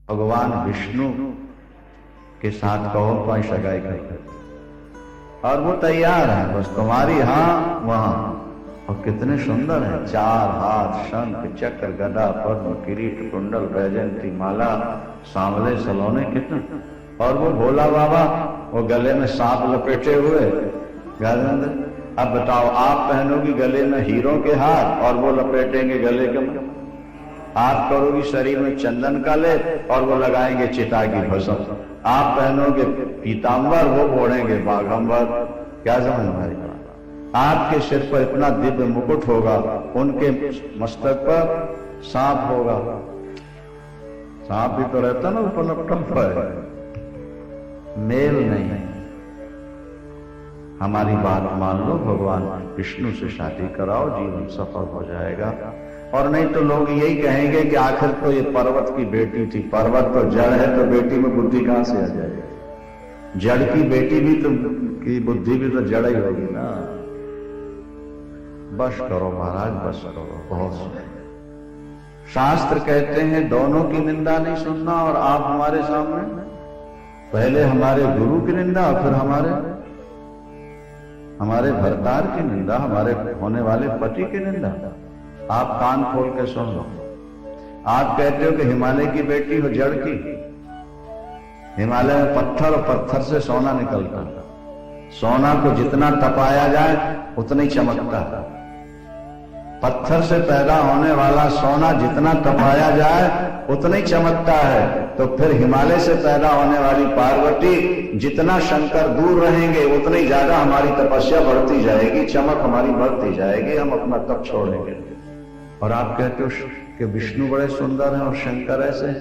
भगवान विष्णु के साथ कहो तो सगाई कर, और वो तैयार है, बस तुम्हारी हाँ वहां। और कितने सुंदर है, 4 हाथ, शंख चक्र गदा पद्म किरीट कुंडल वैजयंती माला सांवले सलोने कितने। और वो भोला बाबा वो गले में सांप लपेटे हुए। अब बताओ, आप पहनोगी गले में हीरों के हार और वो लपेटेंगे गले के में। आप करोगी शरीर में चंदन का लेप और वो लगाएंगे चिता की भस्म। आप पहनोगे पीतांबर, वो ओढ़ेंगे बाघंबर। क्या समझ में आई? आपके सिर पर इतना दिव्य मुकुट होगा, उनके मस्तक पर सांप होगा। सांप भी तो रहता ना ऊपर पर। मेल नहीं। हमारी बात मान लो, भगवान विष्णु से शादी कराओ, जीवन सफल हो जाएगा। और नहीं तो लोग यही कहेंगे कि आखिर तो ये पर्वत की बेटी थी। पर्वत तो जड़ है, तो बेटी में बुद्धि कहां से आ जाएगी? जड़ की बेटी भी तो की बुद्धि भी तो जड़ ही होगी ना। बस करो महाराज, बस करो, बहुत। शास्त्र कहते हैं दोनों की निंदा नहीं सुनना। और आप हमारे सामने पहले हमारे गुरु की निंदा और फिर हमारे भरतार की निंदा, हमारे होने वाले पति की निंदा। आप कान खोल के सुन लो। आप कहते हो कि हिमालय की बेटी हो जड़ की। हिमालय में पत्थर और पत्थर से सोना निकलता। सोना को जितना तपाया जाए उतना ही चमकता है। पत्थर से पैदा होने वाला सोना जितना तपाया जाए उतना ही चमकता है। तो फिर हिमालय से पैदा होने वाली पार्वती, जितना शंकर दूर रहेंगे उतना ही ज्यादा हमारी तपस्या बढ़ती जाएगी, चमक हमारी बढ़ती जाएगी, हम अपना तप छोड़ेंगे। और आप कहते हो कि विष्णु बड़े सुंदर हैं और शंकर ऐसे।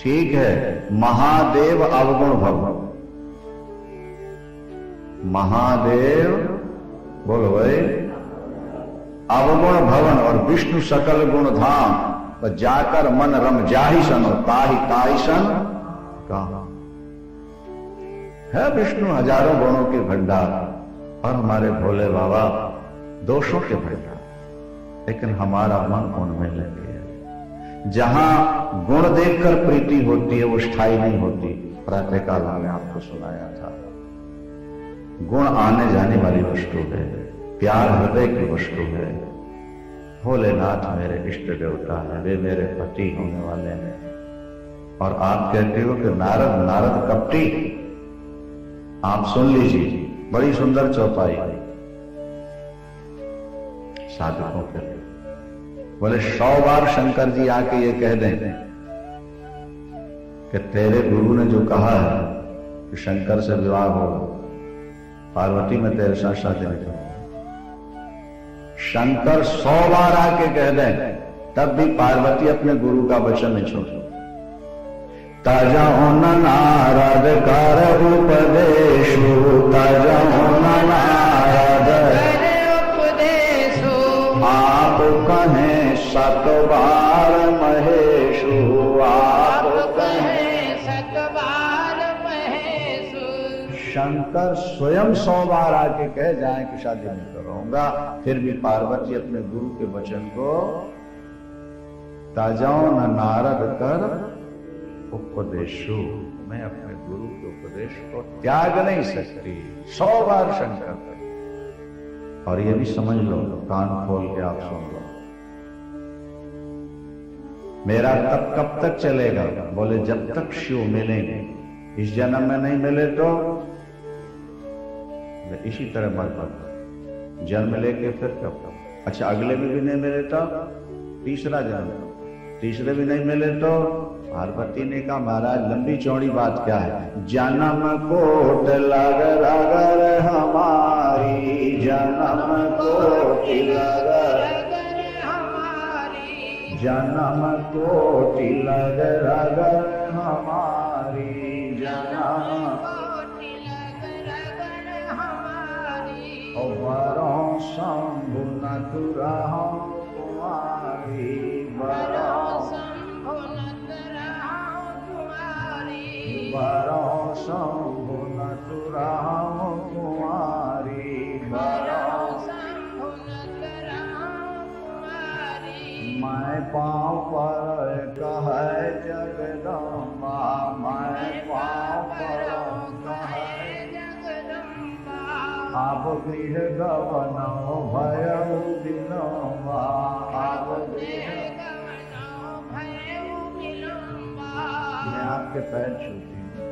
ठीक है, महादेव अवगुण भव। महादेव बोलो भाई, अवगुण भवन और विष्णु सकल गुण धाम। तो जाकर मन रम जाहि सनो ताहि ताहि सन कहा। है विष्णु हजारों गुणों के भंडार और हमारे भोले बाबा दोषों के भंडार। लेकिन हमारा मन उनमें लग गया। जहां गुण देखकर प्रीति होती है वो स्थायी नहीं होती। प्रातःकाल में आपको सुनाया था, गुण आने जाने वाली वस्तु है, प्यार हृदय की वस्तु है। भोलेनाथ मेरे इष्ट देवता है, वे मेरे पति होने वाले हैं। और आप कहते हो कि नारद कपटी। आप सुन लीजिए, बड़ी सुंदर चौपाई साधकों के लिए। बोले 100 बार शंकर जी आके ये कह दें कि तेरे गुरु ने जो कहा है कि शंकर से विवाह हो, पार्वती में तेरे साथ शादी नहीं करूंगा। शंकर 100 बार आके कह दें, तब भी पार्वती अपने गुरु का वचन नहीं छोड़ती। ताजा होना नारद कर उपदेशु, ताजा होना नारद उपदेशु। आप कहें 7 बार महेशु, आप कहें 7 बार महेशु। शंकर स्वयं 100 बार आके कह जाए कि शादी नहीं करूंगा, फिर भी पार्वती अपने गुरु के वचन को ताजाओ न नारद कर उपदेशु। मैं अपने गुरु के उपदेश को त्याग नहीं सकती। 100 बार शंकर। और ये भी समझ लो, कान खोल के आप सुन लो, मेरा तप कब तक चलेगा? बोले जब तक शिव मिलेंगे। इस जन्म में नहीं मिले तो इसी तरह मर पड़ता। जन्म लेके फिर कब? अच्छा, अगले में भी नहीं मिले तो तीसरा जन्म, तीसरे भी नहीं मिले तो। पार्वती ने कहा महाराज लंबी चौड़ी बात क्या है? जन्म कोट लगर अगर हमारी, जन्म कोटि लगर हमारी, जन्म कोटि लगर अगर हमारी, जन्म कोटि लगर हमारी। और बरों शंभु न तुरहु कुमारी, बरों शंभु न तुरहु कुमारी, बरों शंभु न तुरहु कुमारी, बरों शंभु न तुरहु कुमारी। मैं पाँव पर कह जग जगदम्बा मैं पाँव परो कहे जगदम्बा आप गृह गवनो भयउ विलम्बा आप गृह गवनो भयउ विलम्बा। मैं आपके पैर छूती हूँ,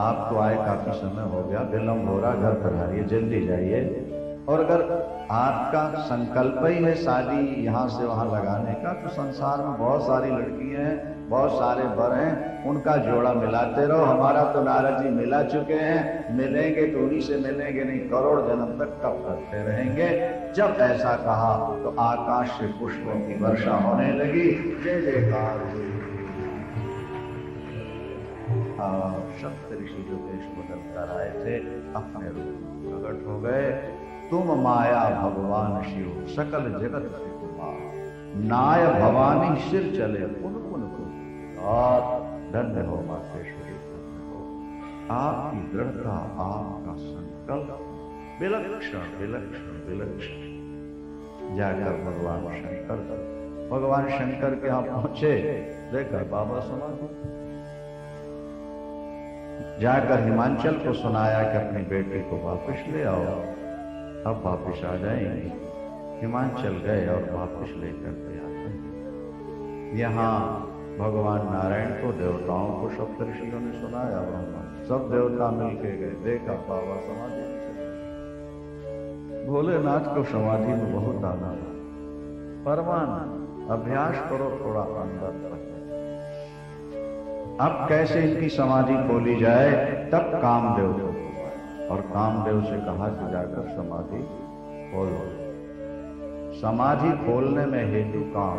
आपको आए काफी समय हो गया, विलम्ब हो रहा, घर पधारिए, जल्दी जाइए। और अगर आपका संकल्प ही है शादी यहाँ से वहाँ लगाने का, तो संसार में बहुत सारी लड़कियां हैं, बहुत सारे वर हैं, उनका जोड़ा मिलाते रहो। हमारा तो नारद जी मिला चुके हैं, मिलेंगे तो उन्हीं से मिलेंगे, नहीं करोड़ जन्म तक कब करते रहेंगे। जब ऐसा कहा तो आकाश से पुष्पों की वर्षा होने लगी। जय जयकार हुई। सप्त ऋषि जो वेश बदल कर आए थे अपने रूप में प्रकट हो गए। तुम माया भगवान शिव सकल जगत नाय भवानी सिर चले पुन पुन और धन्य हो मातेश्वरी, धन्य हो। आपकी दृढ़ता, आपका संकल्प विलक्षण विलक्षण विलक्षण। जाकर भगवान शंकर के यहाँ पहुंचे, देखा बाबा समाधि। जाकर हिमांचल को सुनाया कि अपनी बेटी को वापस ले आओ, अब वापस आ जाएंगे। हिमांचल गए और वापस लेकर के आते हैं। यहाँ भगवान नारायण को, देवताओं को सप्तऋषियों ने सुनाया, सब देवता मिलके गए, देखा बाबा समाधि। भोलेनाथ को समाधि में बहुत आनंद, परमानंद। अभ्यास करो थोड़ा अंदर तक। अब कैसे इनकी समाधि खोली जाए, तब कामदेव को, और कामदेव से कहा कि जाकर समाधि खोलो। समाधि खोलने में हेतु काम।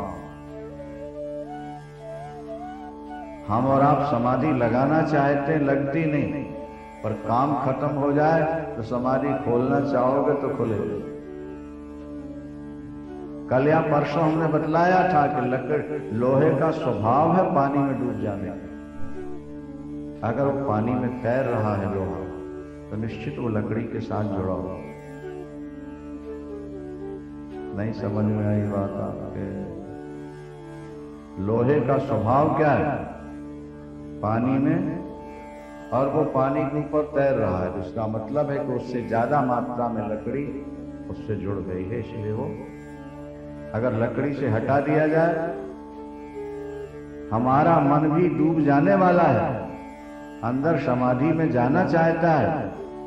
हम और आप समाधि लगाना चाहते, लगती नहीं, पर काम खत्म हो जाए तो समाधि खोलना चाहोगे तो खुलेगी। कल या परसों हमने बतलाया था कि लकड़ लोहे का स्वभाव है पानी में डूब जाने का। अगर वो पानी में तैर रहा है लोहा, तो निश्चित वो लकड़ी के साथ जुड़ा हुआ। नहीं समझ में आई बात आपके? लोहे का स्वभाव क्या है? पानी में, और वो पानी के ऊपर तैर रहा है, जिसका मतलब है कि उससे ज्यादा मात्रा में लकड़ी उससे जुड़ गई है। इसलिए वो, अगर लकड़ी से हटा दिया जाए, हमारा मन भी डूब जाने वाला है, अंदर समाधि में जाना चाहता है,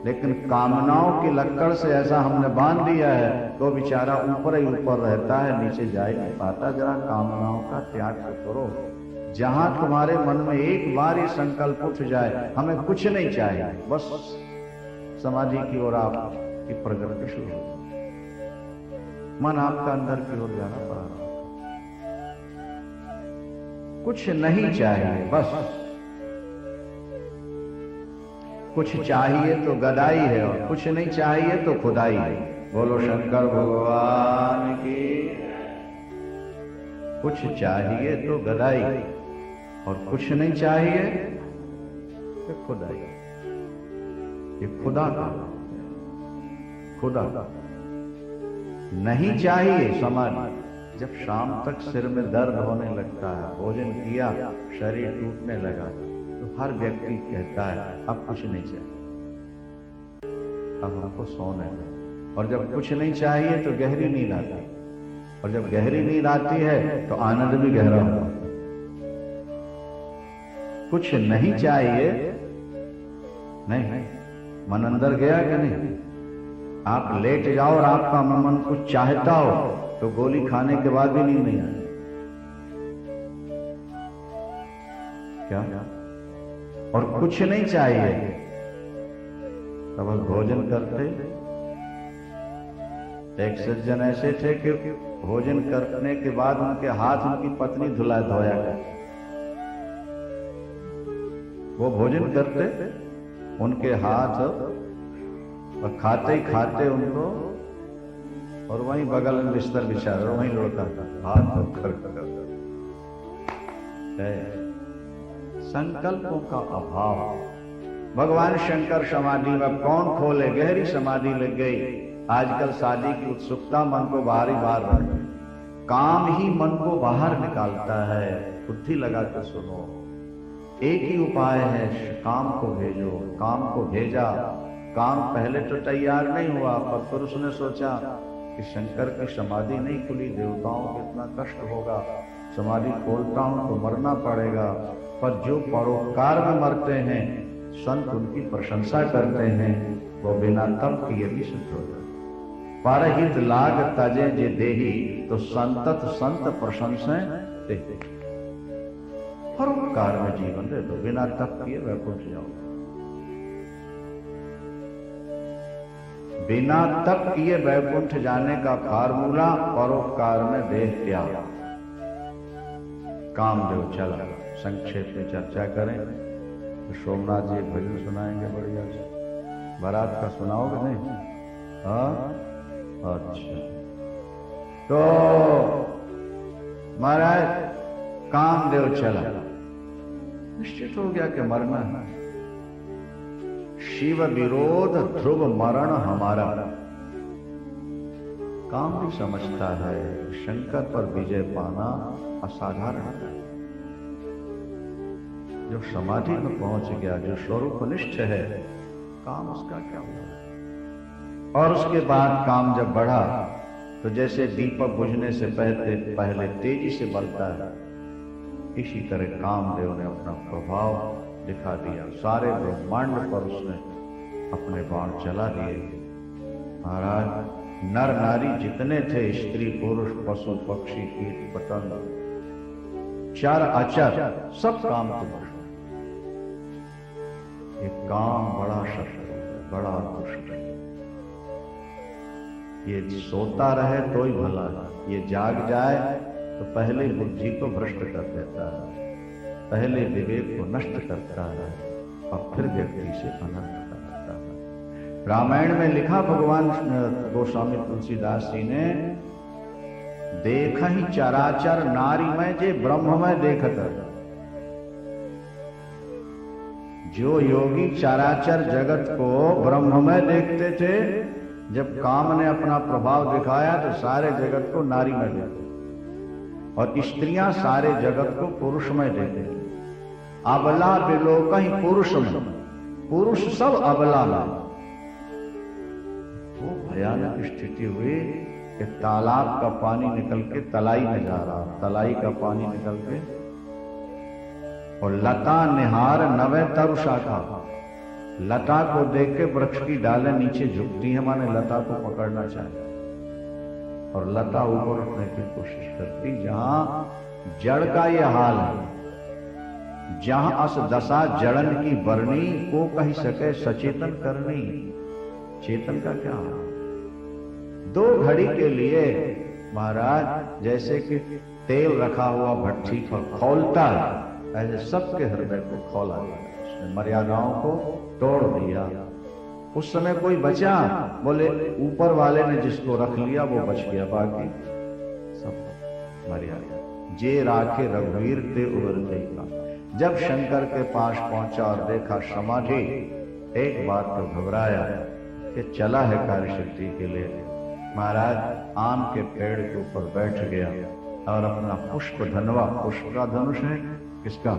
लेकिन कामनाओं की लकड़ से ऐसा हमने बांध दिया है तो बेचारा ऊपर ही ऊपर रहता है, नीचे जा ही नहीं पाता। जरा कामनाओं का त्याग करो। जहां तुम्हारे मन में एक बार ये संकल्प उठ जाए, हमें कुछ नहीं चाहिए, बस समाधि की ओर आपकी प्रगति शुरू हो, मन आपका अंदर की ओर जाना पड़ा, कुछ नहीं चाहिए, बस कुछ चाहिए तो गदाई है, और कुछ नहीं चाहिए तो खुदाई है। बोलो शंकर भगवान की। कुछ चाहिए तो गदाई, और कुछ नहीं चाहिए तो खुदाई। ये खुदा का, खुदा नहीं चाहिए। समाधि जब शाम तक सिर में दर्द होने लगता है, भोजन किया, शरीर टूटने लगा, तो हर व्यक्ति कहता है अब कुछ नहीं चाहिए, अब हमको सोने दो। और जब कुछ नहीं चाहिए तो गहरी नींद आती है, और जब गहरी नींद आती है तो आनंद भी गहरा होता है। कुछ नहीं चाहिए, नहीं, मन अंदर गया कि नहीं? आप लेट जाओ और आपका मन कुछ चाहता हो तो गोली खाने के बाद भी नींद नहीं आती। क्या? और कुछ नहीं चाहिए, तब भोजन करते। एक सज्जन ऐसे थे कि भोजन करने के बाद उनके हाथ उनकी पत्नी धोया करती। वो भोजन करते, उनके हाथ, और खाते ही खाते उनको, और वहीं बगल में बिस्तर बिछा रहे, वहीं लौटा था, हाथ कर। संकल्पों का अभाव। भगवान शंकर समाधि में कौन खोले? गहरी समाधि लग गई। आजकल शादी की उत्सुकता मन को बाहर ही बाहर रख गई। काम ही मन को बाहर निकालता है। बुद्धि लगा कर सुनो, एक ही उपाय है, काम को भेजो। काम को भेजा, काम पहले तो तैयार नहीं हुआ, पर फिर उसने सोचा कि शंकर की समाधि नहीं खुली, देवताओं को इतना कष्ट होगा, समाधि खोलता हूं तो मरना पड़ेगा। पर जो परोपकार में मरते हैं, संत उनकी प्रशंसा करते हैं, वो बिना तप किए भी सिद्ध हो जाते। परहित लाग तजे जे देही, तो संतत संत प्रशंसा देते। परोपकार में जीवन दे दो, बिना तप किए वैकुंठ जाओ। बिना तप किए वैकुंठ जाने का फार्मूला परोपकार में देह त्याग। कामदेव चला, संक्षेप में चर्चा करें तो सोमनाथ जी भजन सुनाएंगे बढ़िया से। बारात का सुनाओगे नहीं? हाँ, अच्छा। तो महाराज कामदेव चला, निश्चित हो गया कि मरना है। शिव विरोध ध्रुव मरण हमारा। काम भी समझता है शंकर पर विजय पाना असाधारण है। जो समाधि में पहुंच गया, जो स्वरूपनिष्ठ है, काम उसका क्या हुआ। और उसके बाद काम जब बढ़ा तो जैसे दीपक बुझने से पहले तेजी से बढ़ता है, इसी तरह कामदेव ने अपना प्रभाव दिखा दिया। सारे ब्रह्मांड पर उसने अपने बाण चला दिए। महाराज नर नारी जितने थे, स्त्री पुरुष पशु पक्षी कीट पतंग चर अचर, सब काम को बढ़। ये काम बड़ा शस्त्र है, बड़ा दुष्ट है। ये सोता रहे तो ही भला है, ये जाग जाए तो पहले बुद्धि को भ्रष्ट कर देता है, पहले विवेक को नष्ट करता है और फिर व्यक्ति से अनर्थ करता है। रामायण में लिखा भगवान गोस्वामी तुलसीदास जी ने, देख ही चराचर नारी में जे ब्रह्म में देखत। जो योगी चराचर जगत को ब्रह्म में देखते थे, जब काम ने अपना प्रभाव दिखाया तो सारे जगत को नारी में देखते, और स्त्रियां सारे जगत को पुरुष में देखते। अबला बिलोक ही पुरुष में, पुरुष सब अबला में। वो भयानक स्थिति हुई कि तालाब का पानी निकल के तलाई में जा रहा, तलाई का पानी निकल के, और लता निहार नवे तरु शाखा। लता को देख के वृक्ष की डालें नीचे झुकती है, माने लता को पकड़ना चाहिए, और लता ऊपर उठने की कोशिश करती। जहां जड़ का यह हाल है, जहां अस दशा जड़न की बरनी, को कही सके सचेतन करनी। चेतन का क्या हाल? दो घड़ी के लिए महाराज जैसे कि तेल रखा हुआ भट्टी पर खौलता है, ऐसे सबके हृदय को खौला गया। उसने मर्यादाओं को तोड़ दिया। उस समय कोई बचा? बोले ऊपर वाले ने जिसको रख लिया वो बच गया, बाकी सब मर्यादा। जे राखे रघुवीर ते उबरते का। जब शंकर के पास पहुंचा और देखा समाधि, एक बात तो घबराया कि चला है कार्य सिद्धि के लिए। महाराज आम के पेड़ के ऊपर बैठ गया और अपना पुष्प धनवा, पुष्प का धनुष है किसका?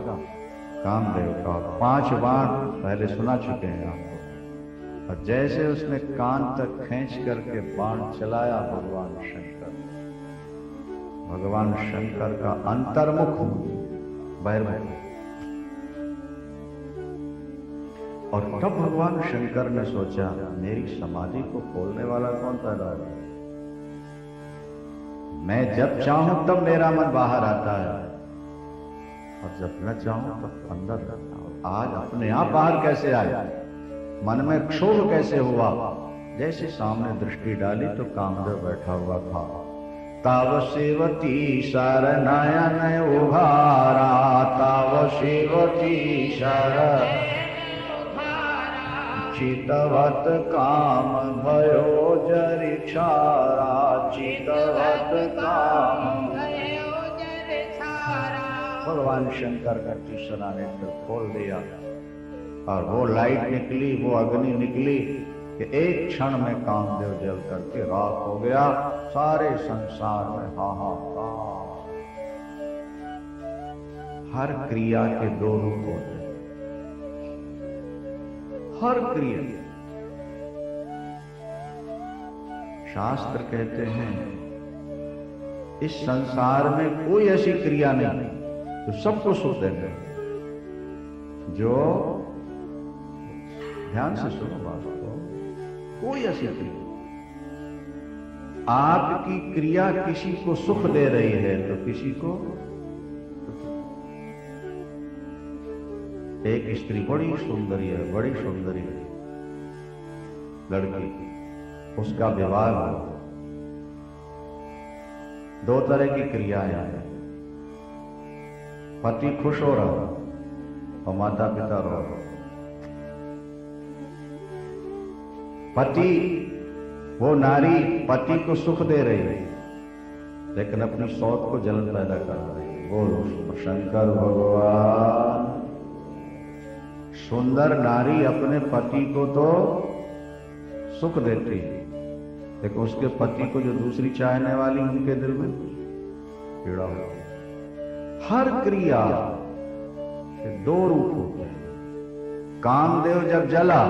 कामदेव का। 5 बाण पहले सुना चुके हैं आपको। और जैसे उसने कान तक खींच करके बाण चलाया, भगवान शंकर का अंतर्मुख बहिर्मुख। और तब भगवान शंकर ने सोचा, मेरी समाधि को खोलने वाला कौन पैदा है? मैं जब चाहूं तब मेरा मन बाहर आता है, और जब न चाहूं तब अंदर रहता हूं। आज अपने आप बाहर कैसे आया? मन में क्षोभ कैसे हुआ? जैसे सामने दृष्टि डाली तो कामदेव बैठा हुआ था। ताव सेवती शरणयन उभारा, ताव सेवती शरण चितवत काम भयो जरिछारा, चितवत काम भयो जरिछारा। भगवान शंकर का तीसरा नेत्र खोल दिया और वो लाइट निकली, वो अग्नि निकली कि एक क्षण में कामदेव जल करके राख हो गया। सारे संसार में हाहाकार, हर क्रिया के दो रूप होते हैं। हर क्रिया, शास्त्र कहते हैं इस संसार में कोई ऐसी क्रिया नहीं जो सबको सुख देते हैं। जो ध्यान से सुनो बात को, कोई ऐसी क्रिया, आपकी क्रिया किसी को सुख दे रही है तो किसी को। एक स्त्री बड़ी सुंदरी है, बड़ी सुंदरी लड़की, उसका विवाह हो, दो तरह की क्रियाएं हैं। पति खुश हो रहा और माता पिता रो रहे। पति, वो नारी पति को सुख दे रही है लेकिन अपनी सौत को जलन पैदा कर रही है। बोलो शंकर भगवान। सुंदर नारी अपने पति को तो सुख देती है लेकिन उसके पति को जो दूसरी चाहने वाली उनके दिल में पीड़ा होती है। हर क्रिया के दो रूप होते हैं। कामदेव जब जला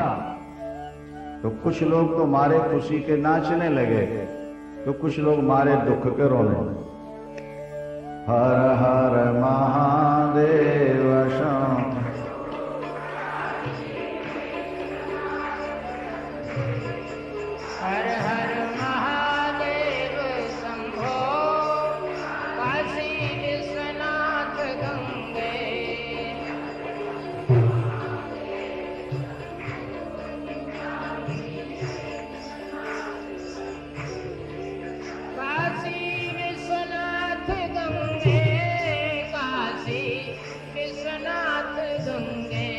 तो कुछ लोग तो मारे खुशी के नाचने लगे, तो कुछ लोग मारे दुख के रोने लगे। हर हर महादेव शंकर। हर हर महादेव शंभो, काशी विश्वनाथ गंगे। काशी विश्वनाथ गंगे, काशी विश्वनाथ गंगे।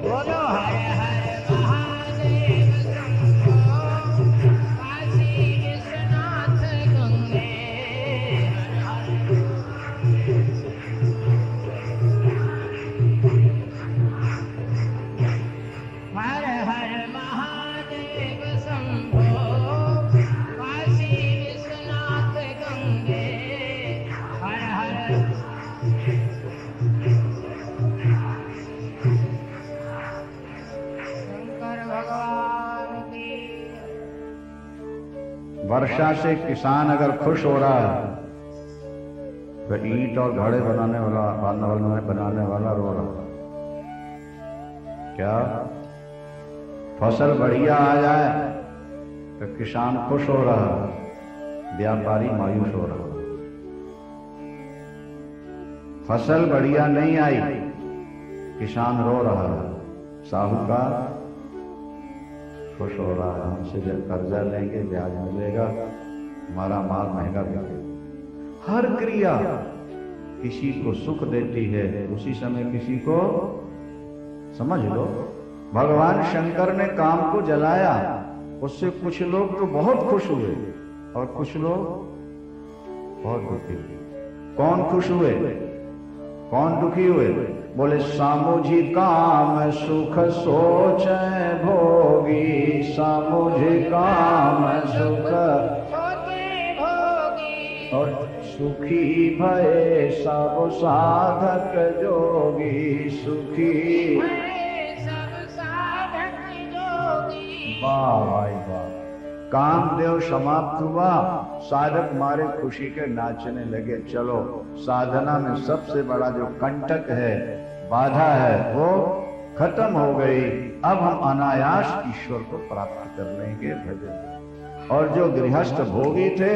बोलो हर हर महादेव शंभो, काशी विश्वनाथ गंगे। हर हर महादेव शंभो, काशी विश्वनाथ गंगे। हर हर शंकर भगवान की। वर्षा से किसान अगर खुश हो रहा है तो ईंट और घड़े बनाने वाला रो रहा है। क्या फसल बढ़िया आ जाए तो किसान खुश हो रहा है, व्यापारी मायूस हो रहा है। फसल बढ़िया नहीं आई, किसान रो रहा है, साहूकार खुश हो रहा है, हमसे जब कर्जा लेंगे ब्याज मिलेगा, हमारा माल महंगा बिकेगा। हर क्रिया किसी को सुख देती है, उसी समय किसी को, समझ लो, भगवान शंकर ने काम को जलाया, उससे कुछ लोग तो बहुत खुश हुए और कुछ लोग बहुत दुखी हुए। कौन खुश हुए, कौन दुखी हुए? बोले सामुझी काम सुख सोच भोगी, सामुझी काम सुख सोचे भोगी। और सुखी भये सब साधक जोगी, सुखी भये सब साधक जोगी। वाह भाई वाह। कामदेव समाप्त हुआ, साधक मारे खुशी के नाचने लगे। चलो, साधना में सबसे बड़ा जो कंटक है, बाधा है, वो खत्म हो गई। अब हम अनायास ईश्वर को प्राप्त कर लेंगे भजन। और जो गृहस्थ भोगी थे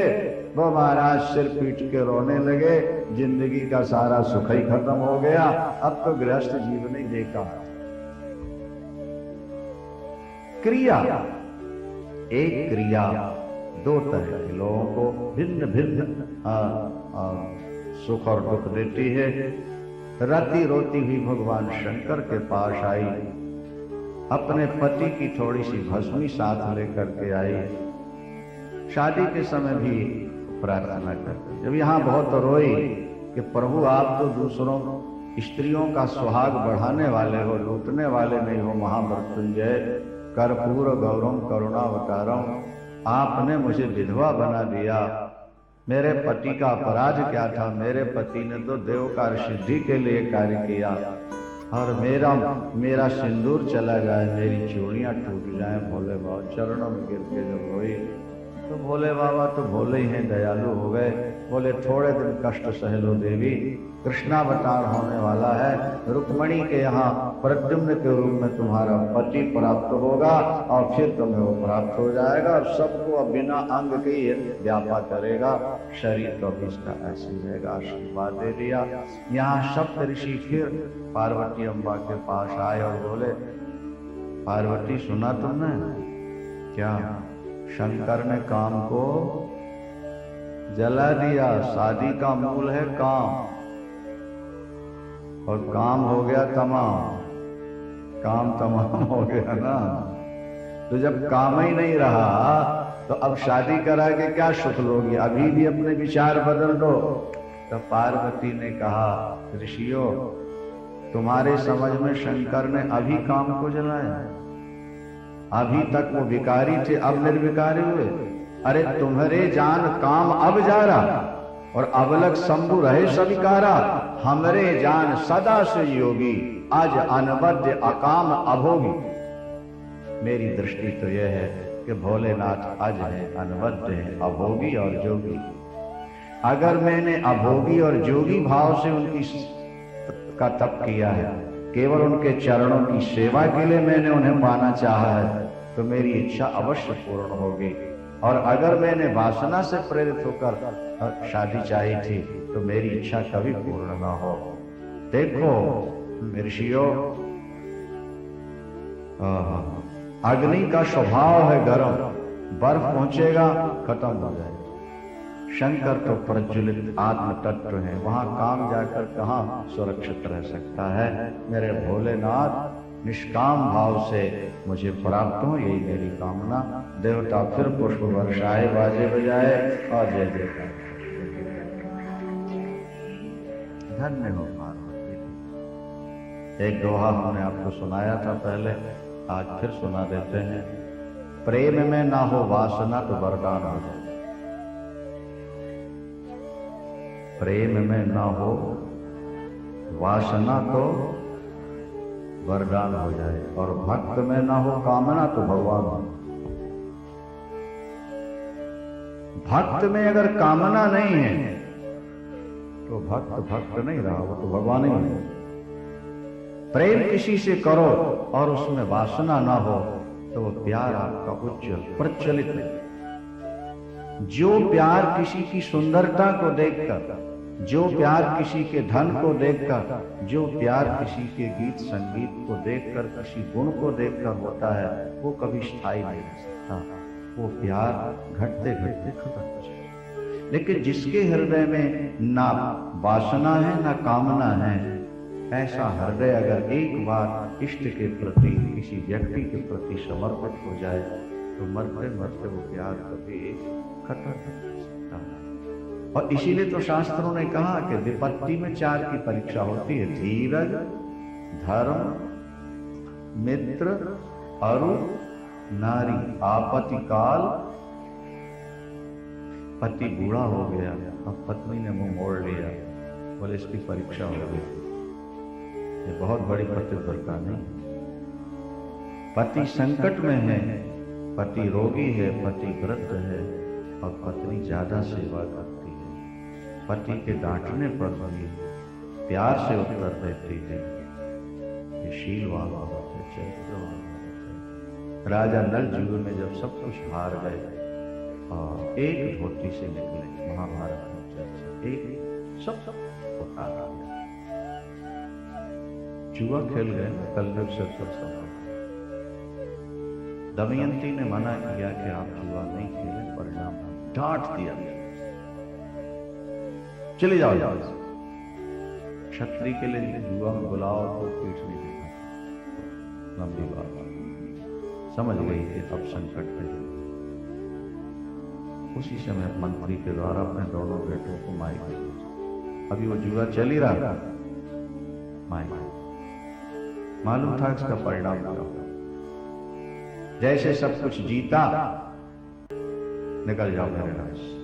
वो महाराज सिर पीट के रोने लगे, जिंदगी का सारा सुख ही खत्म हो गया, अब तो गृहस्थ जीवन ही देखा। क्रिया, एक क्रिया दो तरह के लोगों को भिन्न भिन्न सुख और दुख देती है। रति रोती हुई भगवान शंकर के पास आई, अपने पति की थोड़ी सी भस्मी साथ लेकर के आई। शादी के समय भी प्रार्थना करते, जब यहाँ बहुत रोई कि प्रभु आप तो दूसरों स्त्रियों का सुहाग बढ़ाने वाले हो, लूटने वाले नहीं हो महामृत्युंजय, कर्पूर गौरम करुणावतारम, आपने मुझे विधवा बना दिया। मेरे पति का अपराध क्या था? मेरे पति ने तो देव कार्य सिद्धि के लिए कार्य किया, और मेरा सिंदूर चला जाए, मेरी चूड़ियां टूट जाए। भोले बाबा चरणों में गिर के जब रोई तो भोले बाबा तो भोले ही हैं, दयालु हो गए। बोले थोड़े दिन कष्ट सह लो देवी, कृष्णावतार होने वाला है। रुक्मणी के यहाँ प्रद्युम्न के रूप में तुम्हारा पति प्राप्त होगा, और फिर तुम्हें वो प्राप्त हो जाएगा, और सबको अब बिना अंग के ही व्यापा करेगा। शरीर तो भी इसका ऐसे रहेगा। आशीर्वाद दे दिया। यहाँ सप्त ऋषि फिर पार्वती अम्बा के पास आए और बोले, पार्वती सुना तुमने क्या? शंकर ने काम को जला दिया। शादी का मूल है काम, और काम हो गया तमाम। काम तमाम हो गया ना, तो जब काम ही नहीं रहा तो अब शादी करा के क्या सुख लोगी? अभी भी अपने विचार बदल दो। तो पार्वती ने कहा, ऋषियों तुम्हारे समझ में शंकर ने अभी काम को जलाया? अभी तक वो विकारी थे, अब निर्विकारी हुए। अरे तुम्हारे जान काम अब जा रहा, और अबलक शंभु रहे सविकारा। हमरे जान सदा से योगी, आज अनबद्ध अकाम अभोगी। मेरी दृष्टि तो यह है कि भोलेनाथ आज है, अनबद्ध है, अभोगी और जोगी। अगर मैंने अभोगी और जोगी भाव से उनकी का तप किया है, केवल उनके चरणों की सेवा के लिए मैंने उन्हें पाना चाहा है, तो मेरी इच्छा अवश्य पूर्ण होगी। और अगर मैंने वासना से प्रेरित होकर शादी चाही थी, तो मेरी इच्छा कभी पूर्ण ना हो। देखो ऋषियों, अग्नि का स्वभाव है गर्म, बर्फ पहुंचेगा खत्म हो जाएगा। शंकर तो प्रज्वलित आत्म तत्व है, वहां काम जाकर कहां सुरक्षित रह सकता है। मेरे भोलेनाथ निष्काम भाव से मुझे प्राप्त हो, यही मेरी कामना। देवता फिर पुष्प वर्षाए, बाजे बजाए, और जय जयकार। धन्य हो पार्वती। एक दोहा हमने आपको सुनाया था पहले, आज फिर सुना देते हैं। प्रेम में ना हो वासना तो वरदान हो जाए। प्रेम में ना हो वासना तो वरदान हो जाए, और भक्त में ना हो कामना तो भगवान हो। भक्त में अगर कामना नहीं है तो भक्त नहीं रहा, वो तो भगवान ही है। प्रेम किसी से करो और उसमें वासना ना हो, तो वो प्यार आपका उज्जवल प्रचलित है। जो प्यार किसी की सुंदरता को देखकर, जो प्यार किसी के धन को देखकर, जो प्यार किसी के गीत संगीत को देखकर, किसी गुण को देखकर होता है, वो कभी स्थायी नहीं रह सकता। वो प्यार घटते घटते खत्म हो जाए। लेकिन जिसके हृदय में ना वासना है ना कामना है, ऐसा हृदय अगर एक बार इष्ट के प्रति, किसी व्यक्ति के प्रति समर्पित हो जाए, तो मरते मरते वो प्यार कभी खत्म नहीं हो सकता। और इसीलिए तो शास्त्रों ने कहा कि विपत्ति में 4 की परीक्षा होती है: धीरज, धर्म, मित्र, अरु, नारी। आपत्ति काल, पति बूढ़ा हो गया, अब पत्नी ने मुंह मोड़ लिया, बोले इसकी परीक्षा हो गई। ये बहुत बड़ी प्रतिद्वंद्विता नहीं। पति संकट में है, पति रोगी है, पति वृद्ध है, और पत्नी ज्यादा सेवा करती है। पति के डांटने पर भी प्यार से उत्तर देती है। ये शीलवान होते, चरित्रवान होते। राजा नल जुग में जब सब कुछ हार गए और एक धोती से निकले, महाभारत में चर्चा, एक सब होता गया। जुआ खेल गए, कलयुग से समाप्त। दमयंती ने मना किया कि आप जुआ नहीं खेलें, परिणाम डांट दिया, चले जाओ जाओ। क्षत्रिय के लिए जुआ में बुलाओ तो पीठ नहीं देगा। लंबी बात समझ गई कि अब संकट में। उसी समय मंत्री के द्वारा अपने दोनों बेटों को माई गई। अभी वो जुआ चल ही रहा था, माई मालूम था इसका परिणाम क्या होगा। जैसे सब कुछ जीता, निकल जाओ मेरे राज से,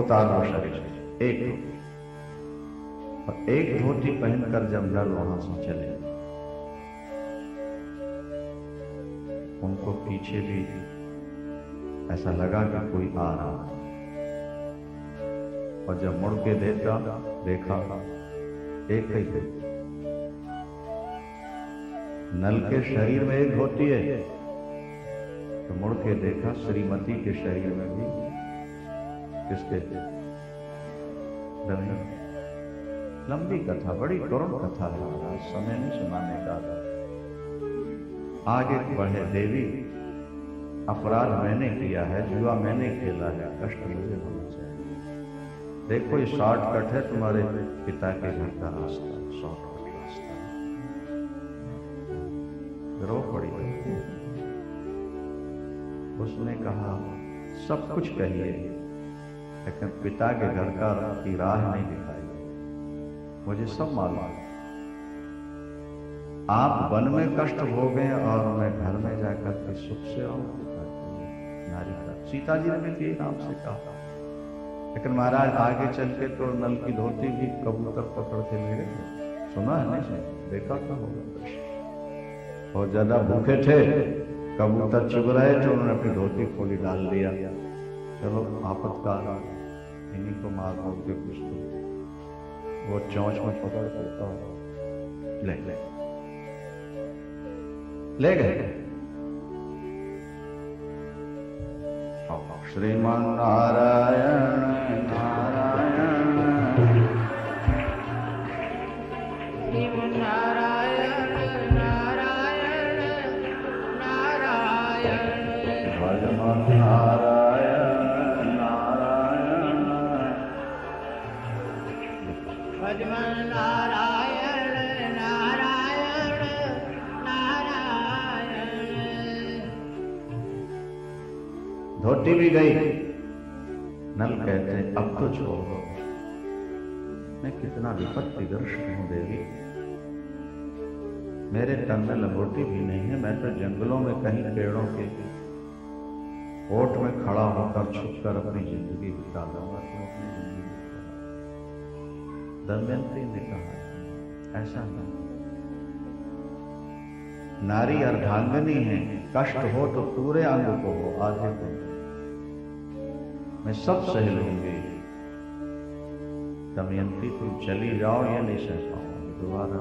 उतार लो शरीर से। एक धोती पहनकर जब नल वहां से चले, उनको पीछे भी ऐसा लगा कि कोई आ रहा है, और जब मुड़ के देखा एक ही धोती। नल के शरीर में एक धोती है, तो मुड़ के देखा श्रीमती के शरीर में भी किसके? दमयंती। लंबी कथा, बड़ी करुण कथा है, समय नहीं सुनाने का। आगे बढ़े, देवी अपराध मैंने किया है, जुआ मैंने खेला है, कष्ट मुझे होना चाहिए। देखो ये शॉर्टकट है तुम्हारे पिता के घर का रास्ता, शॉर्टकट रास्ता। रो पड़ी। उसने कहा सब कुछ कहिए, लेकिन पिता के घर की राह नहीं दिखाई, मुझे सब मालूम है। आप वन में कष्ट भोगे और मैं घर में जाकर के सुख से आऊं। नारी का सीता जी ने भी यही नाम से कहा, लेकिन महाराज आगे चल के तो नल की धोती भी कबूतर पकड़ के ले गए। सुना है नहीं? देखा था होगा। बहुत ज्यादा भूखे थे, कबूतर चुग रहे थे, उन्होंने अपनी धोती खोली, डाल दिया। चलो आपातकाल, इन्हीं को मार मोड़ के कुछ तो वो चौंच में पकड़ करता ले गए। श्रीमान नारायण नारायण श्रीमन नारायण नारायण नारायण भजमन नारायण नारायण भजमन नारायण नारायण नारायण। धोती भी गई। नल कहते हैं अब तो छोड़ो, मैं कितना विपत्तिग्रस्त हूं देवी, मेरे तन में लंगोटी भी नहीं है। मैं तो जंगलों में कहीं पेड़ों के ओट में खड़ा होकर छुपकर अपनी जिंदगी बिता लूंगा। तो अपनी जिंदगी बिता। दमयंती ने कहा ऐसा नहीं, नारी अर्धांगिनी है, कष्ट हो तो पूरे अंग को हो, आधे को। मैं सब सह लूंगी। दमयंती तुम चली जाओ, ये नहीं सह पाऊंगी दोबारा।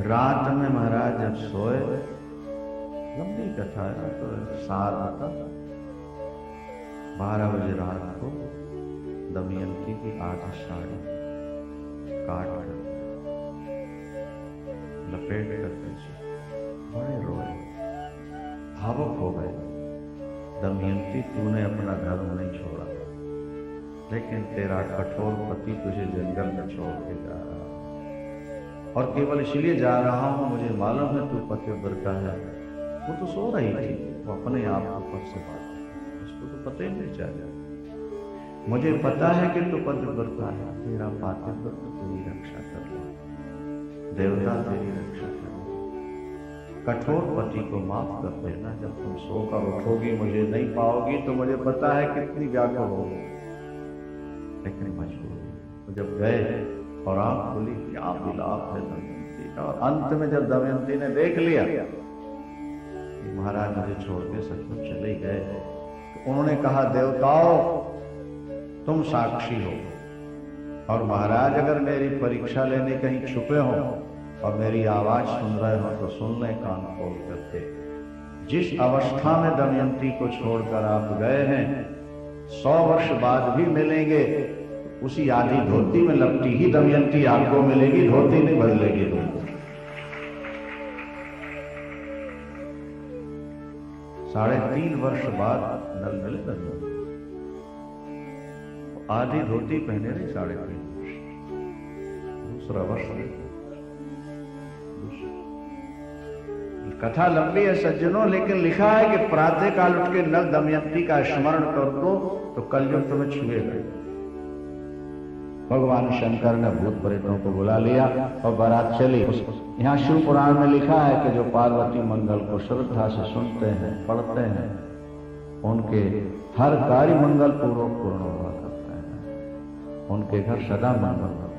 रात में महाराज जब सोए, लंबी कथा है तो सार बता, 12 बजे रात को दमयंती की आधी साड़ी काट कर लपेट करके बड़े रोए, भावुक हो गए। दमयंती तूने अपना धर्म नहीं छोड़ा, लेकिन तेरा कठोर पति तुझे जंगल में छोड़ के जा रहा है, और केवल इसलिए जा रहा हूं, मुझे मालूम है तू पतिव्रता है। वो तो सो रही थी, वो अपने आप ऊपर से बात, उसको तो पता ही नहीं चला। मुझे पता है कि तू पतिव्रता है, तेरा पातिव्रत तेरी रक्षा कर ले, देवता तेरी रक्षा कर ले। कठोर पति को माफ कर देना। जब तुम सोकर उठोगी, मुझे नहीं पाओगी, तो मुझे पता है कितनी व्याकुल होगी, लेकिन मजबूरी। तो जब गए और आंख खुली, क्या विलाप है दमयंती का। और अंत में जब दमयंती ने देख लिया कि महाराज मुझे छोड़ के सचमुच चले गए, तो उन्होंने कहा देवताओं तुम साक्षी हो, और महाराज अगर मेरी परीक्षा लेने कहीं छुपे हो और मेरी आवाज सुन रहे हो तो सुन ले कान खोल करके। जिस अवस्था में दमयंती को छोड़कर आप गए हैं, 100 वर्ष बाद भी मिलेंगे, उसी आधी धोती में लपटी ही दमयंती आपको मिलेगी, धोती नहीं बदलेगी। धोती 3.5 वर्ष बाद नल मिले दमयंती, आधी धोती पहने रही 3.5 वर्ष, दूसरा वर्ष। कथा लंबी है सज्जनों, लेकिन लिखा है कि प्रातः काल उठ के नल दमयंती का स्मरण कर दो तो कलयुग तुम्हें छुएगा। भगवान शंकर ने भूत प्रेतों को बुला लिया और बारात चली। यहाँ शिव पुराण में लिखा है कि जो पार्वती मंगल को श्रद्धा से सुनते हैं, पढ़ते हैं, उनके हर कार्य मंगल पूर्वक पूर्ण हुआ करते हैं, उनके घर सदा मंगल होता है।